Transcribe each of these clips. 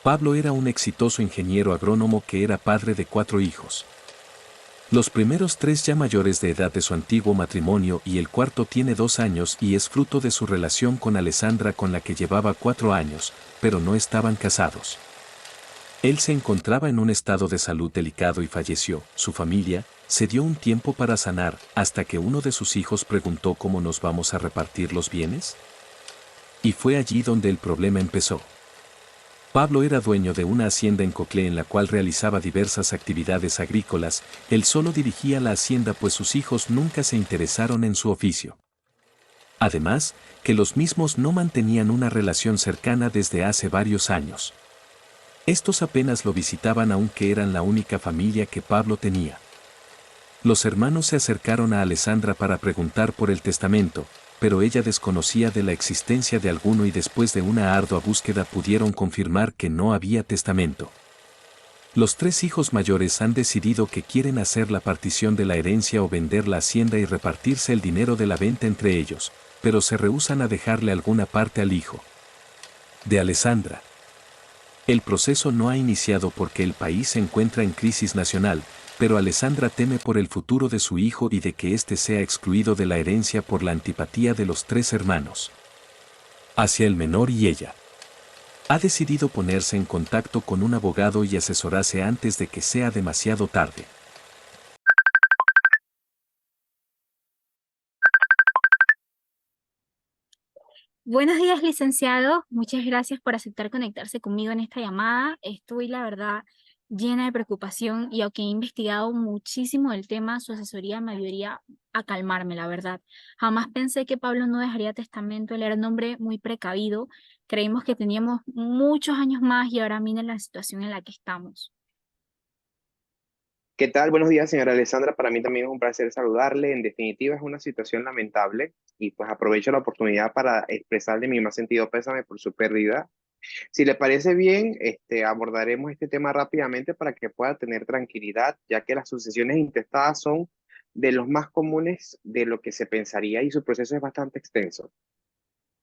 Pablo era un exitoso ingeniero agrónomo que era padre de 4 hijos. Los primeros 3 ya mayores de edad de su antiguo matrimonio y el cuarto tiene 2 años y es fruto de su relación con Alessandra con la que llevaba 4 años, pero no estaban casados. Él se encontraba en un estado de salud delicado y falleció. Su familia se dio un tiempo para sanar hasta que uno de sus hijos preguntó cómo nos vamos a repartir los bienes. Y fue allí donde el problema empezó. Pablo era dueño de una hacienda en Coclé en la cual realizaba diversas actividades agrícolas, él solo dirigía la hacienda pues sus hijos nunca se interesaron en su oficio. Además, que los mismos no mantenían una relación cercana desde hace varios años. Estos apenas lo visitaban aunque eran la única familia que Pablo tenía. Los hermanos se acercaron a Alessandra para preguntar por el testamento, pero ella desconocía de la existencia de alguno y después de una ardua búsqueda pudieron confirmar que no había testamento. Los 3 hijos mayores han decidido que quieren hacer la partición de la herencia o vender la hacienda y repartirse el dinero de la venta entre ellos, pero se rehúsan a dejarle alguna parte al hijo de Alessandra. El proceso no ha iniciado porque el país se encuentra en crisis nacional, pero Alessandra teme por el futuro de su hijo y de que éste sea excluido de la herencia por la antipatía de los 3 hermanos hacia el menor y ella. Ha decidido ponerse en contacto con un abogado y asesorarse antes de que sea demasiado tarde. Buenos días, licenciado. Muchas gracias por aceptar conectarse conmigo en esta llamada. Estoy, la verdad, llena de preocupación y aunque he investigado muchísimo el tema, su asesoría me ayudaría a calmarme, la verdad. Jamás pensé que Pablo no dejaría testamento. Él era un hombre muy precavido. Creímos que teníamos muchos años más y ahora miren la situación en la que estamos. ¿Qué tal? Buenos días, señora Alessandra. Para mí también es un placer saludarle. En definitiva, es una situación lamentable y pues aprovecho la oportunidad para expresarle mi más sentido pésame por su pérdida. Si le parece bien, abordaremos este tema rápidamente para que pueda tener tranquilidad, ya que las sucesiones intestadas son de los más comunes de lo que se pensaría y su proceso es bastante extenso.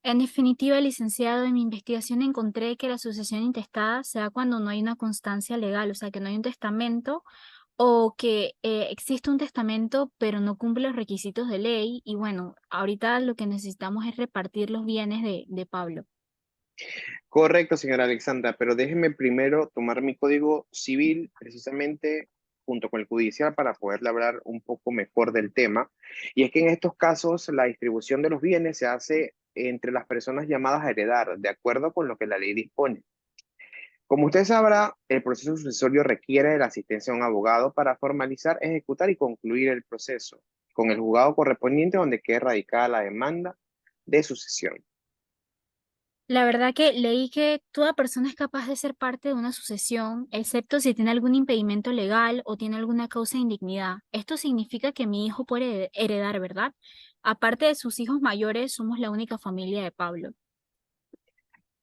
En definitiva, licenciado, en mi investigación encontré que la sucesión intestada se da cuando no hay una constancia legal, o sea, que no hay un testamento o que existe un testamento pero no cumple los requisitos de ley y bueno, ahorita lo que necesitamos es repartir los bienes de Pablo. Correcto, señora Alexandra, pero déjeme primero tomar mi código civil precisamente junto con el judicial para poder hablar un poco mejor del tema. Y es que en estos casos la distribución de los bienes se hace entre las personas llamadas a heredar, de acuerdo con lo que la ley dispone. Como usted sabrá, el proceso sucesorio requiere de la asistencia de un abogado para formalizar, ejecutar y concluir el proceso con el juzgado correspondiente donde quede radicada la demanda de sucesión. La verdad que leí que toda persona es capaz de ser parte de una sucesión, excepto si tiene algún impedimento legal o tiene alguna causa de indignidad. Esto significa que mi hijo puede heredar, ¿verdad? Aparte de sus hijos mayores, somos la única familia de Pablo.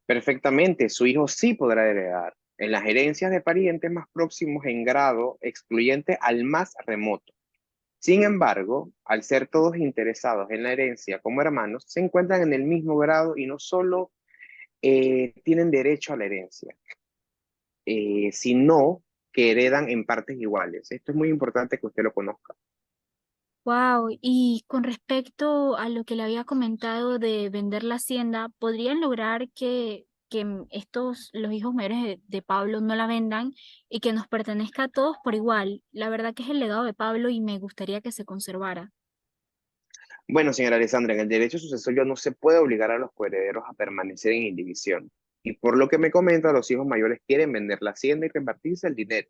Perfectamente, su hijo sí podrá heredar en las herencias de parientes más próximos en grado excluyente al más remoto. Sin embargo, al ser todos interesados en la herencia como hermanos, se encuentran en el mismo grado y no solo tienen derecho a la herencia, sino que heredan en partes iguales. Esto es muy importante que usted lo conozca. Wow, y con respecto a lo que le había comentado de vender la hacienda, ¿podrían lograr que estos, los hijos mayores de Pablo no la vendan y que nos pertenezca a todos por igual? La verdad que es el legado de Pablo y me gustaría que se conservara. Bueno, señora Alessandra, en el derecho sucesorio no se puede obligar a los coherederos a permanecer en indivisión. Y por lo que me comenta, los hijos mayores quieren vender la hacienda y repartirse el dinero.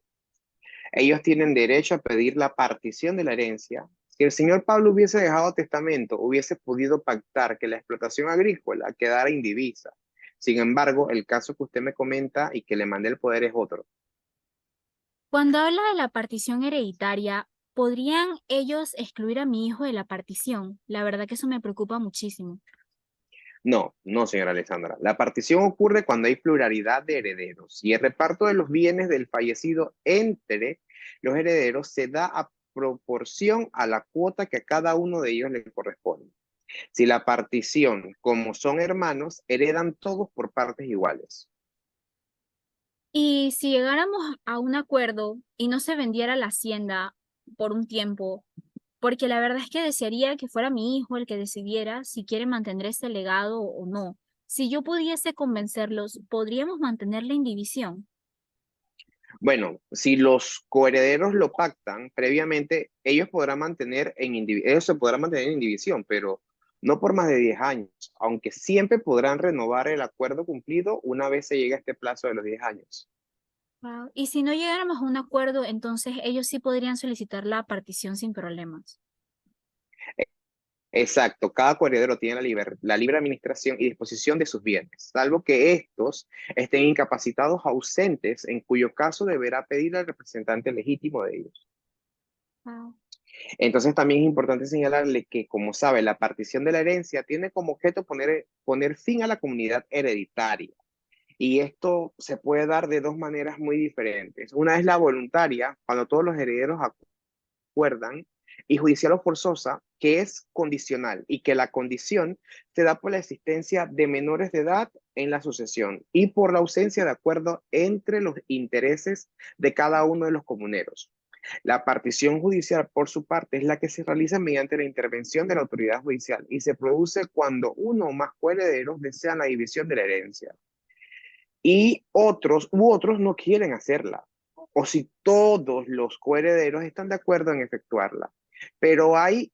Ellos tienen derecho a pedir la partición de la herencia. Si el señor Pablo hubiese dejado testamento, hubiese podido pactar que la explotación agrícola quedara indivisa. Sin embargo, el caso que usted me comenta y que le mandé el poder es otro. Cuando habla de la partición hereditaria, ¿podrían ellos excluir a mi hijo de la partición? La verdad que eso me preocupa muchísimo. No, no, señora Alessandra. La partición ocurre cuando hay pluralidad de herederos y el reparto de los bienes del fallecido entre los herederos se da a proporción a la cuota que a cada uno de ellos le corresponde. Si la partición, como son hermanos, heredan todos por partes iguales. Y si llegáramos a un acuerdo y no se vendiera la hacienda por un tiempo, porque la verdad es que desearía que fuera mi hijo el que decidiera si quiere mantener este legado o no. Si yo pudiese convencerlos, podríamos mantener la indivisión. Bueno, si los coherederos lo pactan previamente, ellos se podrán mantener en división, pero no por más de 10 años, aunque siempre podrán renovar el acuerdo cumplido una vez se llegue a este plazo de los 10 años. Wow. Y si no llegáramos a un acuerdo, entonces ellos sí podrían solicitar la partición sin problemas. Exacto, cada coheredero tiene la libre administración y disposición de sus bienes, salvo que estos estén incapacitados o ausentes, en cuyo caso deberá pedir al representante legítimo de ellos. Wow. Entonces también es importante señalarle que, como sabe, la partición de la herencia tiene como objeto poner fin a la comunidad hereditaria. Y esto se puede dar de dos maneras muy diferentes. Una es la voluntaria, cuando todos los herederos acuerdan, y judicial o forzosa, que es condicional y que la condición se da por la existencia de menores de edad en la sucesión y por la ausencia de acuerdo entre los intereses de cada uno de los comuneros. La partición judicial, por su parte, es la que se realiza mediante la intervención de la autoridad judicial y se produce cuando uno o más coherederos desean la división de la herencia y otros no quieren hacerla, o si todos los coherederos están de acuerdo en efectuarla. Pero hay,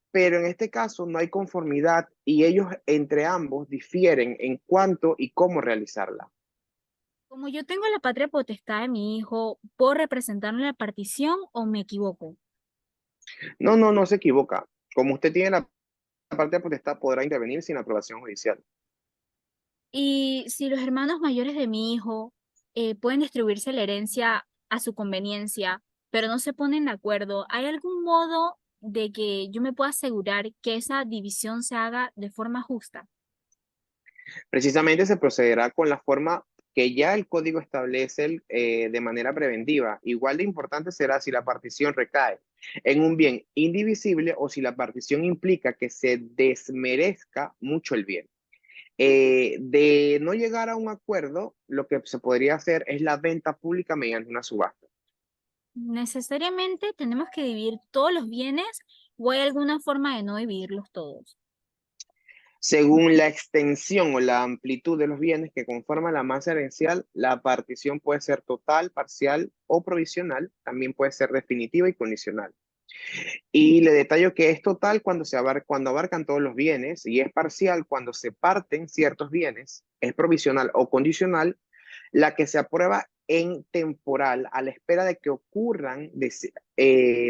pero en este caso no hay conformidad y ellos entre ambos difieren en cuánto y cómo realizarla. Como yo tengo la patria potestad de mi hijo, ¿puedo representarle la partición o me equivoco? No se equivoca. Como usted tiene la parte de potestad, podrá intervenir sin aprobación judicial. Y si los hermanos mayores de mi hijo pueden distribuirse la herencia a su conveniencia, pero no se ponen de acuerdo, ¿hay algún modo de que yo me pueda asegurar que esa división se haga de forma justa? Precisamente se procederá con la forma que ya el código establece de manera preventiva. Igual de importante será si la partición recae en un bien indivisible o si la partición implica que se desmerezca mucho el bien. De no llegar a un acuerdo, lo que se podría hacer es la venta pública mediante una subasta. ¿Necesariamente tenemos que dividir todos los bienes o hay alguna forma de no dividirlos todos? Según la extensión o la amplitud de los bienes que conforman la masa herencial, la partición puede ser total, parcial o provisional, también puede ser definitiva y condicional. Y le detallo que es total cuando abarcan todos los bienes y es parcial cuando se parten ciertos bienes, es provisional o condicional, la que se aprueba en temporal a la espera de que ocurran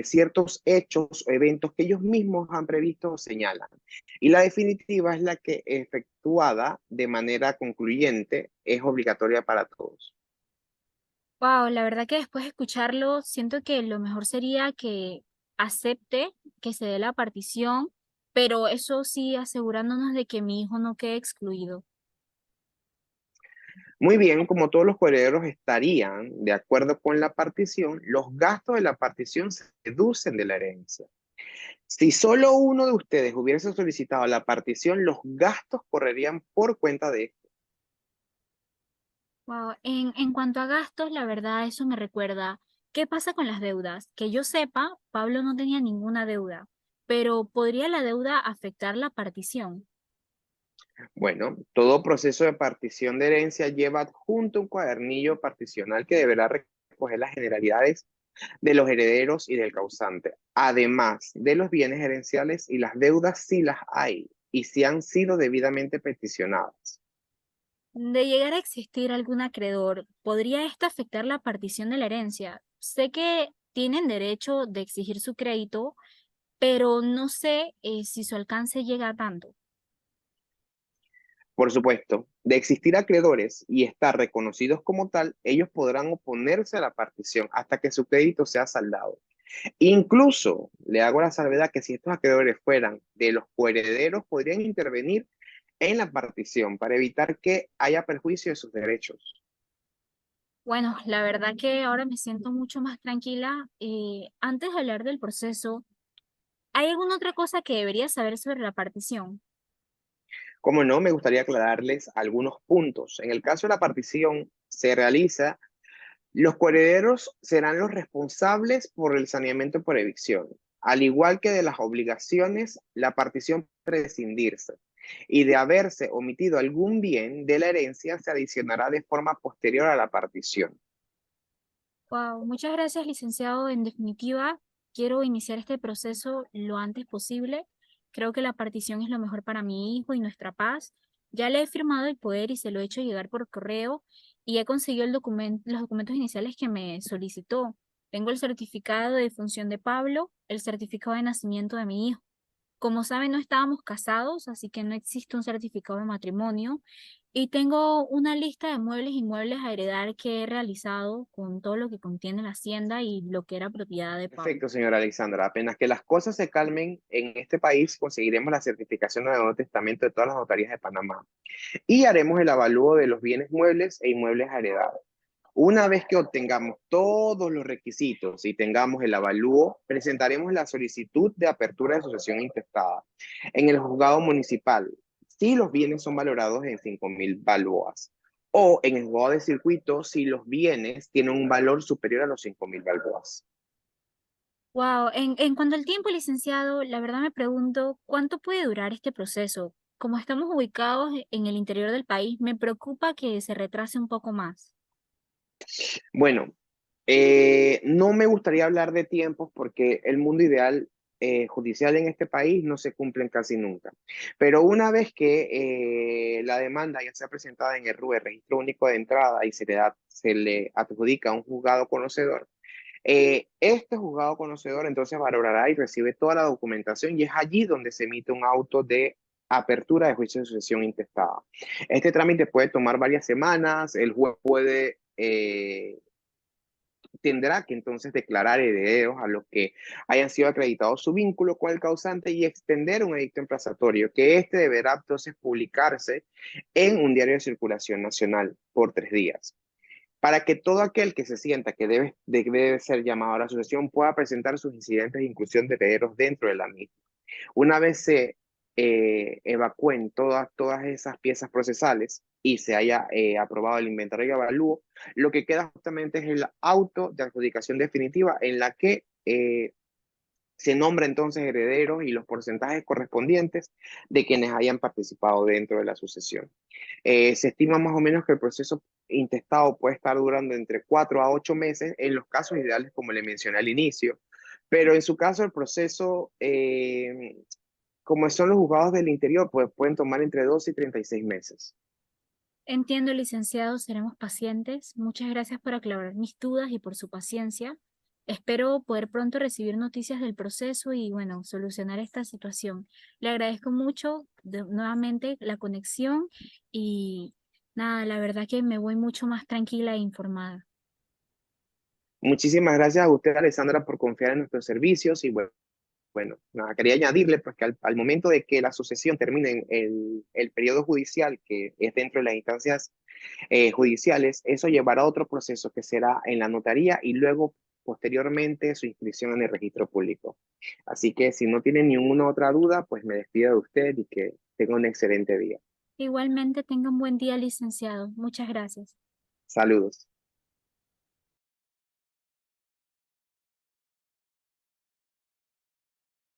ciertos hechos o eventos que ellos mismos han previsto o señalan. Y la definitiva es la que efectuada de manera concluyente es obligatoria para todos. Wow, la verdad que después de escucharlo, siento que lo mejor sería que acepte que se dé la partición, pero eso sí asegurándonos de que mi hijo no quede excluido. Muy bien, como todos los coherederos estarían de acuerdo con la partición, los gastos de la partición se deducen de la herencia. Si solo uno de ustedes hubiese solicitado la partición, los gastos correrían por cuenta de esto. Wow, en cuanto a gastos, la verdad eso me recuerda, ¿qué pasa con las deudas? Que yo sepa, Pablo no tenía ninguna deuda, pero ¿podría la deuda afectar la partición? Bueno, todo proceso de partición de herencia lleva adjunto un cuadernillo particional que deberá recoger las generalidades de los herederos y del causante, además de los bienes herenciales y las deudas si las hay y si han sido debidamente peticionadas. De llegar a existir algún acreedor, ¿podría esto afectar la partición de la herencia? Sé que tienen derecho de exigir su crédito, pero no sé si su alcance llega a tanto. Por supuesto, de existir acreedores y estar reconocidos como tal, ellos podrán oponerse a la partición hasta que su crédito sea saldado. Incluso le hago la salvedad que si estos acreedores fueran de los coherederos, podrían intervenir en la partición para evitar que haya perjuicio de sus derechos. Bueno, la verdad que ahora me siento mucho más tranquila. Antes de hablar del proceso, ¿hay alguna otra cosa que debería saber sobre la partición? Como no, me gustaría aclararles algunos puntos. En el caso de la partición, se realiza, los coherederos serán los responsables por el saneamiento por evicción. Al igual que de las obligaciones, la partición puede prescindirse y de haberse omitido algún bien de la herencia se adicionará de forma posterior a la partición. Wow, muchas gracias, licenciado. En definitiva, quiero iniciar este proceso lo antes posible. Creo que la partición es lo mejor para mi hijo y nuestra paz. Ya le he firmado el poder y se lo he hecho llegar por correo y he conseguido los documentos iniciales que me solicitó. Tengo el certificado de defunción de Pablo, el certificado de nacimiento de mi hijo. Como saben, no estábamos casados, así que no existe un certificado de matrimonio. Y tengo una lista de muebles y inmuebles a heredar que he realizado con todo lo que contiene la hacienda y lo que era propiedad de Pablo. Perfecto, señora Alexandra. Apenas que las cosas se calmen en este país, conseguiremos la certificación de Nuevo Testamento de todas las notarías de Panamá y haremos el avalúo de los bienes muebles e inmuebles heredados. Una vez que obtengamos todos los requisitos y tengamos el avalúo, presentaremos la solicitud de apertura de sucesión intestada en el juzgado municipal si los bienes son valorados en 5.000 balboas o en el juzgado de circuito si los bienes tienen un valor superior a los 5.000 balboas. Wow, en cuanto al tiempo, licenciado, la verdad me pregunto, ¿cuánto puede durar este proceso? Como estamos ubicados en el interior del país, me preocupa que se retrase un poco más. Bueno, no me gustaría hablar de tiempos porque el mundo ideal judicial en este país no se cumplen casi nunca. Pero una vez que la demanda ya sea presentada en el RUE, Registro Único de Entrada, y se le adjudica a un juzgado conocedor, este juzgado conocedor entonces valorará y recibe toda la documentación y es allí donde se emite un auto de apertura de juicio de sucesión intestada. Este trámite puede tomar varias semanas, el juez tendrá que entonces declarar herederos a los que hayan sido acreditados su vínculo con el causante y extender un edicto emplazatorio, que este deberá entonces publicarse en un diario de circulación nacional por 3 días, para que todo aquel que se sienta que debe ser llamado a la sucesión pueda presentar sus incidentes de inclusión de herederos dentro de la misma. Una vez se evacúen todas esas piezas procesales y se haya aprobado el inventario y avalúo, lo que queda justamente es el auto de adjudicación definitiva en la que se nombra entonces herederos y los porcentajes correspondientes de quienes hayan participado dentro de la sucesión. Se estima más o menos que el proceso intestado puede estar durando entre 4 a 8 meses en los casos ideales como le mencioné al inicio, pero en su caso el proceso como son los juzgados del interior, pues pueden tomar entre 12 y 36 meses. Entiendo, licenciado, seremos pacientes. Muchas gracias por aclarar mis dudas y por su paciencia. Espero poder pronto recibir noticias del proceso y, bueno, solucionar esta situación. Le agradezco mucho nuevamente la conexión y nada, la verdad que me voy mucho más tranquila e informada. Muchísimas gracias a usted, Alessandra, por confiar en nuestros servicios y bueno, nada, quería añadirle pues, que al momento de que la sucesión termine en el periodo judicial, que es dentro de las instancias judiciales, eso llevará a otro proceso que será en la notaría y luego posteriormente su inscripción en el registro público. Así que si no tiene ninguna otra duda, pues me despido de usted y que tenga un excelente día. Igualmente, tenga un buen día, licenciado. Muchas gracias. Saludos.